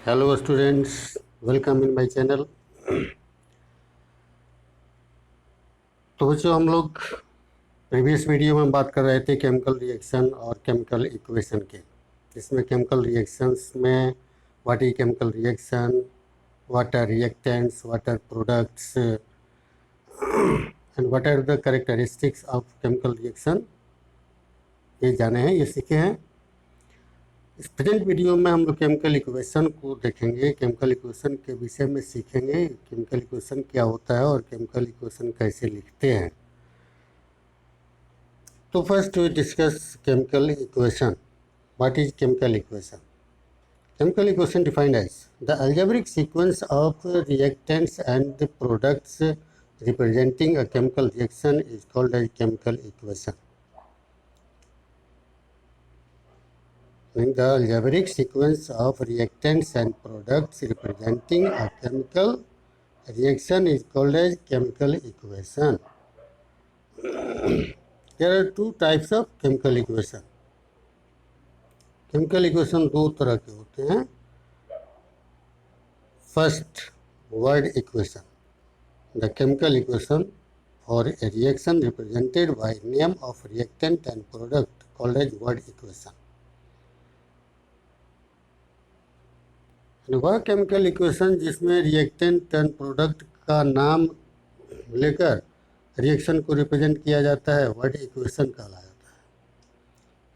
Hello students, welcome in my channel. तो बच्चों, हम लोग प्रीवियस वीडियो में बात कर रहे थे केमिकल रिएक्शन और केमिकल इक्वेशन के। जिसमें केमिकल रिएक्शंस में what is chemical reaction, what are reactants, what are products and what are the characteristics of chemical reaction, ये जाने हैं, ये सीखे हैं। इस प्रेजेंट वीडियो में हम लोग केमिकल इक्वेशन को देखेंगे। केमिकल इक्वेशन के विषय में सीखेंगे केमिकल इक्वेशन क्या होता है और केमिकल इक्वेशन कैसे लिखते हैं। तो first we discuss chemical equation. What is chemical equation? Chemical equation defined as the algebraic sequence of reactants and the products representing a chemical reaction is called as chemical equation. The algebraic sequence of reactants and products representing a chemical reaction is called as chemical equation. There are two types of chemical equation. Chemical equation दो तरह के होते हैं। First, word equation, the chemical equation for a reaction represented by name of reactant and product called as word equation. वह chemical equation जिसमें reactant and product का नाम लेकर रिएक्शन को रिप्रेजेंट किया जाता है, वर्ड इक्वेशन कहलाया जाता है।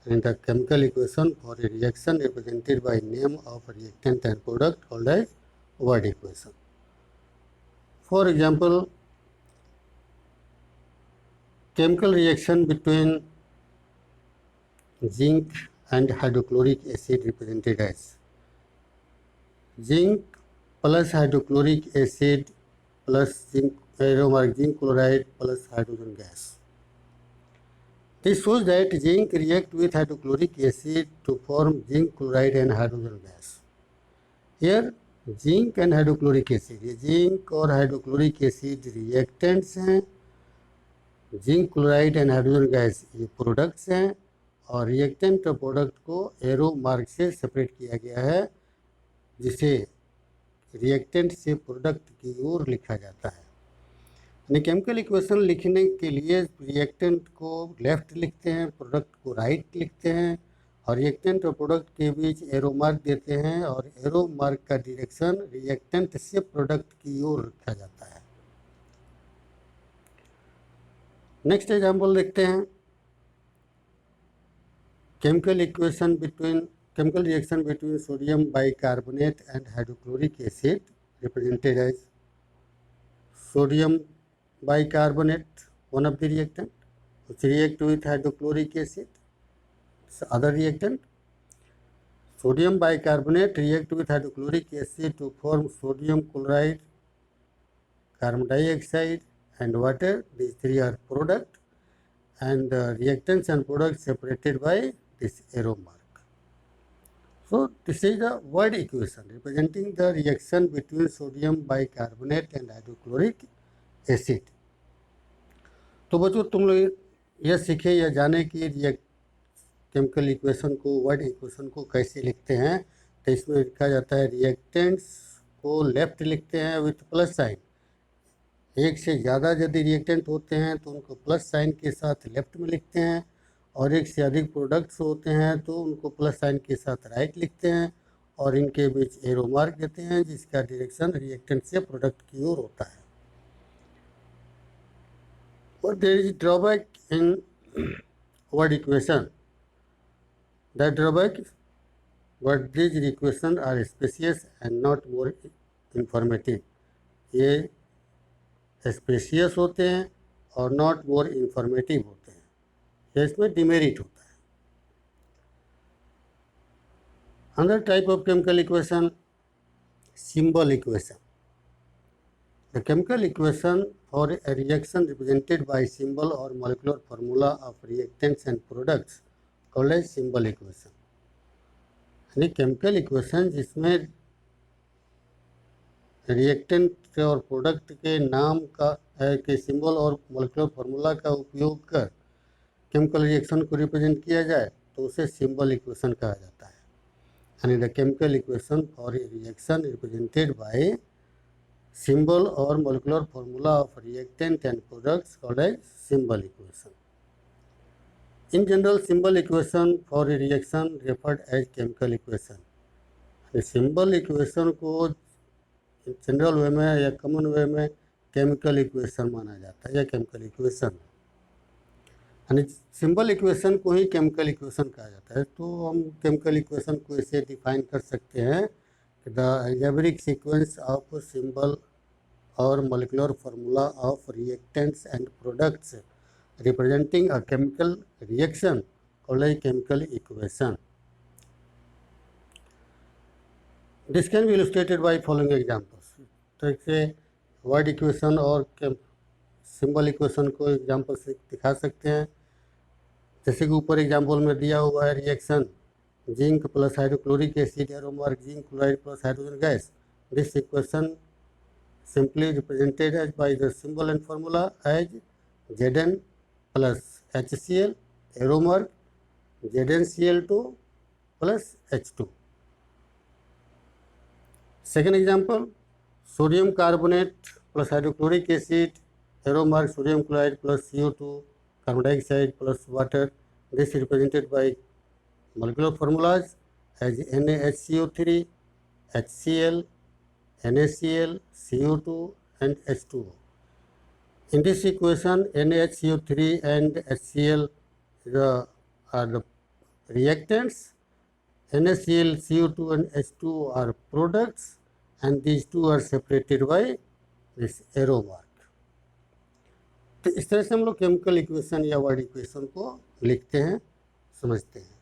And the chemical equation for a reaction represented by name of reactant and product called as word equation. For example, chemical reaction between zinc and hydrochloric acid represented as zinc plus hydrochloric acid plus zinc chloride plus hydrogen gas. This shows that zinc react with hydrochloric acid to form zinc chloride and hydrogen gas. Here zinc and hydrochloric acid, ये zinc और hydrochloric acid reactants हैं, zinc chloride and hydrogen gas ये products हैं, और reactant और product को arrow mark से separate किया गया है, जिसे reactant से product की ओर लिखा जाता है। केमिकल इक्वेशन लिखने के लिए रिएक्टेंट को लेफ्ट लिखते हैं, प्रोडक्ट को राइट लिखते हैं, और रिएक्टेंट और प्रोडक्ट के बीच एरो मार्क देते हैं, और एरो मार्क का डायरेक्शन रिएक्टेंट से प्रोडक्ट की ओर रखा जाता है। नेक्स्ट एग्जांपल देखते हैं। Chemical reaction between sodium bicarbonate and hydrochloric acid represented as sodium bicarbonate, one of the reactant, which react with hydrochloric acid. So other reactant, sodium bicarbonate react with hydrochloric acid to form sodium chloride, carbon dioxide and water. These three are product, and reactants and products separated by this arrow mark. So this is the word equation representing the reaction between sodium bicarbonate and hydrochloric acid. तो बच्चों, तुम लोग यह सीखे या जाने कि chemical equation को, वर्ड इक्वेशन को कैसे लिखते हैं। तो इसमें लिखा जाता है, रिएक्टेंट्स को लेफ्ट लिखते हैं विथ प्लस साइन। एक से ज़्यादा यदि रिएक्टेंट होते हैं तो उनको प्लस साइन के साथ लेफ्ट में लिखते हैं, और एक से अधिक प्रोडक्ट्स होते हैं तो उनको प्लस साइन के साथ राइट लिखते हैं, और इनके बीच एरो मार्क देते हैं जिसका डायरेक्शन रिएक्टेंट से प्रोडक्ट की ओर होता है। But there is drawback in word equation. The drawback is but these equations are spacious and not more informative. ये स्पेसियस होते हैं और नॉट मोर इंफॉर्मेटिव होते हैं, ये इसमें डिमेरिट होता है। Another type of chemical equation, symbol equation. The chemical equation for a reaction represented by symbol or molecular formula of reactants and products called as symbol equation. यानी chemical equation जिसमें reactant और product के नाम का के symbol और molecular formula का उपयोग कर केमिकल रिएक्शन को रिप्रेजेंट किया जाए तो उसे सिंबल इक्वेशन कहा जाता है। and the chemical equation for a reaction represented by symbol or molecular formula of reactant and products called as symbol equation. In general, symbol equation for a reaction referred as chemical equation. Symbol equation को general वे में या common वे में chemical equation माना जाता है या chemical equation, यानी symbol equation को ही केमिकल इक्वेशन कहा जाता है। तो हम केमिकल इक्वेशन को ऐसे डिफाइन कर सकते हैं कि the algebraic sequence of symbol और molecular formula of reactants and products representing a chemical reaction called a chemical equation. This can be illustrated by following examples. तो इससे वर्ड इक्वेशन और सिंबल इक्वेशन को example से दिखा सकते हैं। जैसे कि ऊपर एग्जांपल में दिया हुआ है reaction zinc plus hydrochloric acid arrow mark zinc chloride plus hydrogen gas. This equation simply represented as by the symbol and formula as Zn plus HCl aromark ZnCl2 plus H2. Second example, sodium carbonate plus hydrochloric acid aromark sodium chloride plus CO2 carbon dioxide plus water. This is represented by molecular formulas as NaHCO3 HCl NaCl, CO2 and H2O. In this equation, NaHCO3 and HCl are the reactants, NaCl, CO2 and H2O are products, and these two are separated by this arrow mark. तो इस तरह से हम लोग chemical equation या word equation को लिखते हैं, समझते हैं।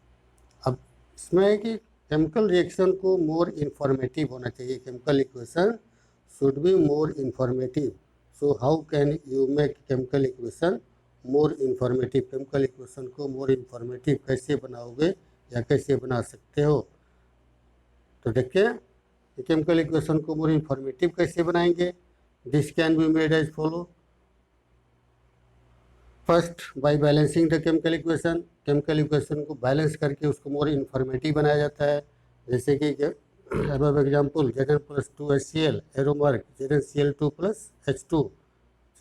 अब इसमें है कि केमिकल रिएक्शन को मोर इंफॉर्मेटिव होना चाहिए। Chemical equation should be more informative. So how can you make chemical equation more informative? Chemical equation को मोर इंफॉर्मेटिव कैसे बनाओगे या कैसे बना सकते हो? तो देखिए केमिकल इक्वेशन को मोर इंफॉर्मेटिव कैसे बनाएंगे। This can be made as follow. First, by balancing the chemical equation. Chemical equation को बैलेंस करके उसको मोर इंफॉर्मेटिव बनाया जाता है। जैसे कि अब example Zn plus 2HCl एरोमार्क ZnCl2 plus H2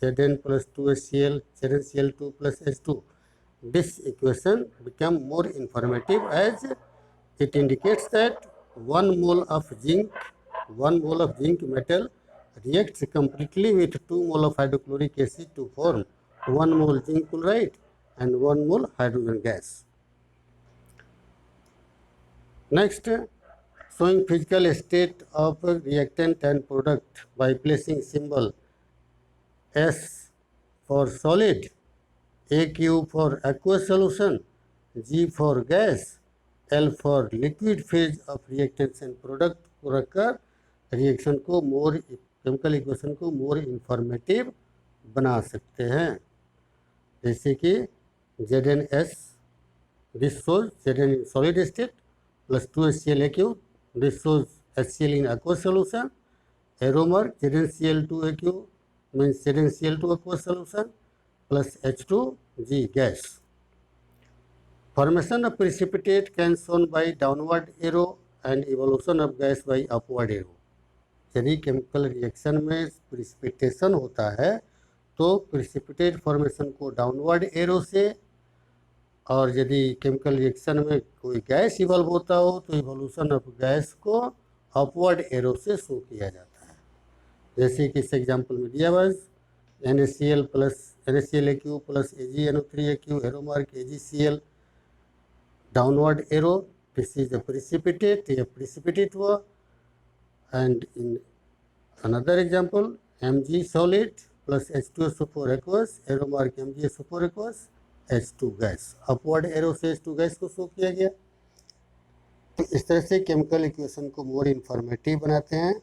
Zn plus 2HCl ZnCl2 plus H2. This equation become more informative as it indicates that 1 mole of zinc metal reacts completely with 2 mole of hydrochloric acid to form 1 mole zinc chloride and 1 mole hydrogen gas. Next, showing physical state of reactant and product by placing symbol S for solid, AQ for aqueous solution, G for gas, L for liquid phase of reactants and product को रखकर reaction को more chemical equation को मोर informative बना सकते हैं। जैसे कि ZnS, this shows Zn in solid state plus 2HCl AQ, this shows HCl in aqueous solution. Aromark ZnCl2 AQ means ZnCl2 aqueous solution plus H2G gas. Formation of precipitate can shown by downward arrow and evolution of gas by upward arrow. यदि chemical reaction में precipitation होता है तो precipitate formation को downward arrow से, और यदि chemical reaction में कोई गैस इवॉल्व होता हो तो इवोल्यूशन ऑफ गैस को अपवर्ड एरो से शो किया जाता है। जैसे कि इस एग्जांपल में दिया हुआ NaCl plus NaClAQ plus AgNO3AQ एरोमार्क AgCl downward arrow, this is a precipitate, ये प्रिसिपिटेट हुआ। And in another example Mg solid plus H2SO4 aqueous एरोमार्क MgSO4 aqueous H2 gas, upward arrow से H2 गैस को show किया गया। तो इस तरह से केमिकल इक्वेशन को मोर इंफॉर्मेटिव बनाते हैं।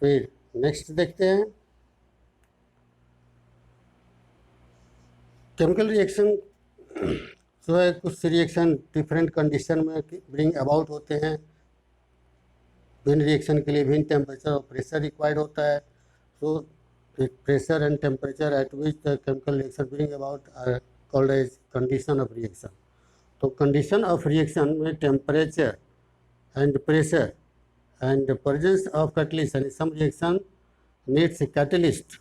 फिर नेक्स्ट देखते हैं केमिकल रिएक्शन जो है, कुछ रिएक्शन डिफरेंट कंडीशन में ब्रिंग अबाउट होते हैं। भिन्न रिएक्शन के लिए भिन्न टेम्परेचर और प्रेशर रिक्वायर्ड होता है। So pressure and temperature at which the chemical reaction bring about are called as condition of reaction. तो कंडीशन ऑफ रिएक्शन में temperature and pressure and presence of catalyst and some reaction needs a catalyst.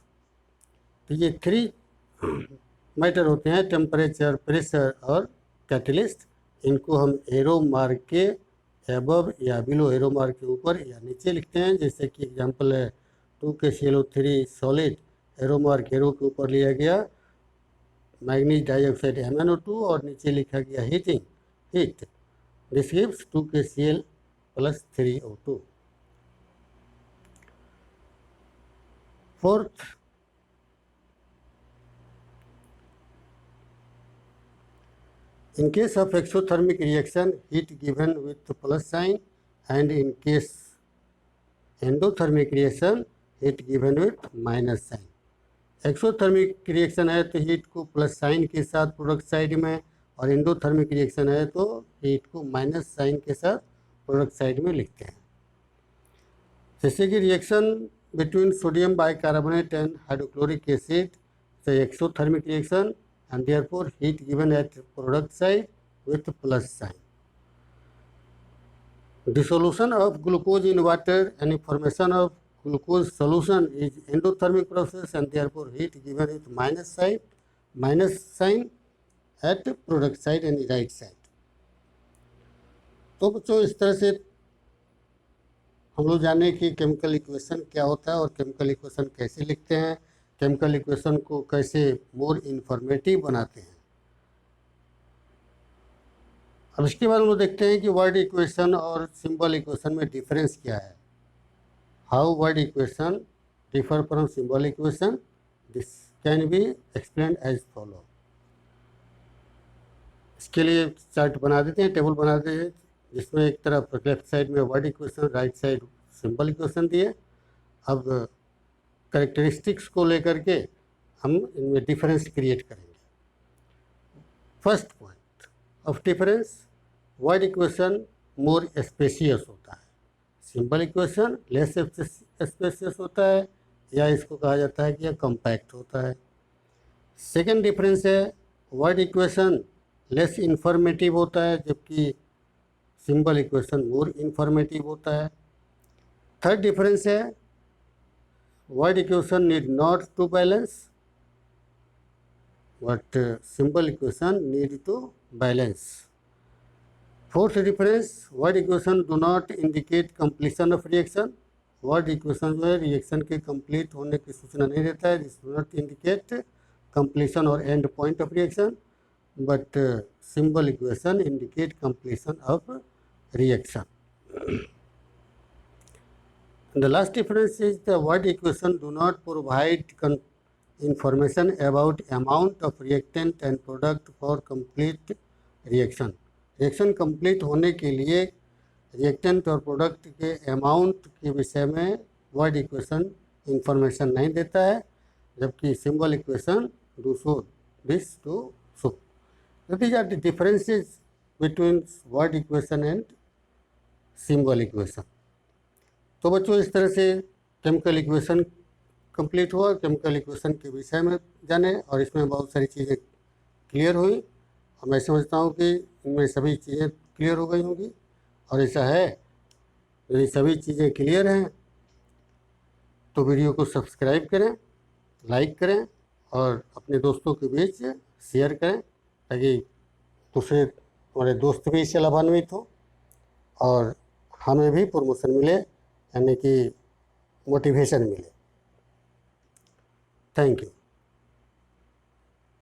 तो ये 3 matter होते हैं, temperature, pressure और catalyst. इनको हम arrow mark के एबव या बिलो एरो मार्क के ऊपर या नीचे लिखते हैं। जैसे कि एग्जांपल है 2KClO3 solid, arrow mark arrow के ऊपर लिया गया मैग्नीज डाइऑक्साइड MnO2 और नीचे लिखा गया heat, this gives 2KCl + 3O2। Fourth, in case of exothermic reaction, heat given with plus sign, and in case endothermic reaction, heat given with minus sign। Exothermic reaction है तो heat को plus sign के साथ product side में, और endothermic reaction है तो heat को माइनस साइन के साथ प्रोडक्ट साइड में लिखते हैं। जैसे कि reaction between sodium bicarbonate and hydrochloric acid is exothermic reaction and therefore heat given at product side with plus sign। Dissolution of glucose in water and formation of glucose solution is endothermic process and therefore heat given with minus sign at product side and right side। तो बच्चों इस तरह से हम लोग जाने कि chemical equation क्या होता है और केमिकल इक्वेशन कैसे लिखते हैं, केमिकल इक्वेशन को कैसे मोर इन्फॉर्मेटिव बनाते हैं। अब इसके बाद हम लोग देखते हैं कि वर्ड इक्वेशन और सिंबल इक्वेशन में डिफरेंस क्या है। How word equation differ from symbol equation, this can be explained as follow. इसके लिए चार्ट बना देते हैं, टेबल बना देते हैं, जिसमें एक तरफ लेफ्ट साइड में word equation, right side symbol equation दिए। अब कैरेक्टरिस्टिक्स को लेकर के हम इनमें डिफरेंस क्रिएट करेंगे। First point of difference, word equation more spacious होता है, सिंबल इक्वेशन लेस स्पेसियस होता है, या इसको कहा जाता है कि यह कॉम्पैक्ट होता है। सेकंड डिफरेंस है वर्ड इक्वेशन लेस इंफॉर्मेटिव होता है, जबकि सिंबल इक्वेशन मोर इंफॉर्मेटिव होता है। थर्ड डिफरेंस है word equation need not to balance, but symbol equation need to balance। Fourth difference, word equation do not indicate completion of reaction। word equation जो है reaction के complete होने की सूचना नहीं देता है, this do not indicate completion और end point of reaction, but symbol equation indicate completion of reaction। The last difference is the word equation do not provide information about amount of reactant and product for complete reaction। Reaction complete होने के लिए reactant और product के amount के विषय में word equation information नहीं देता है, जबकि symbol equation do show this to show. These are the differences between word equation and symbol equation. तो बच्चों इस तरह से केमिकल इक्वेशन कंप्लीट हुआ, केमिकल इक्वेशन के विषय में जाने, और इसमें बहुत सारी चीज़ें क्लियर हुई, और मैं समझता हूँ कि इनमें सभी चीज़ें क्लियर हो गई होंगी। और ऐसा है, यदि सभी चीज़ें क्लियर हैं तो वीडियो को सब्सक्राइब करें, लाइक करें और अपने दोस्तों के बीच शेयर करें, ताकि दूसरे हमारे दोस्त भी इससे लाभान्वित हो और हमें भी प्रमोशन मिले, यानी कि मोटिवेशन मिले। Thank you.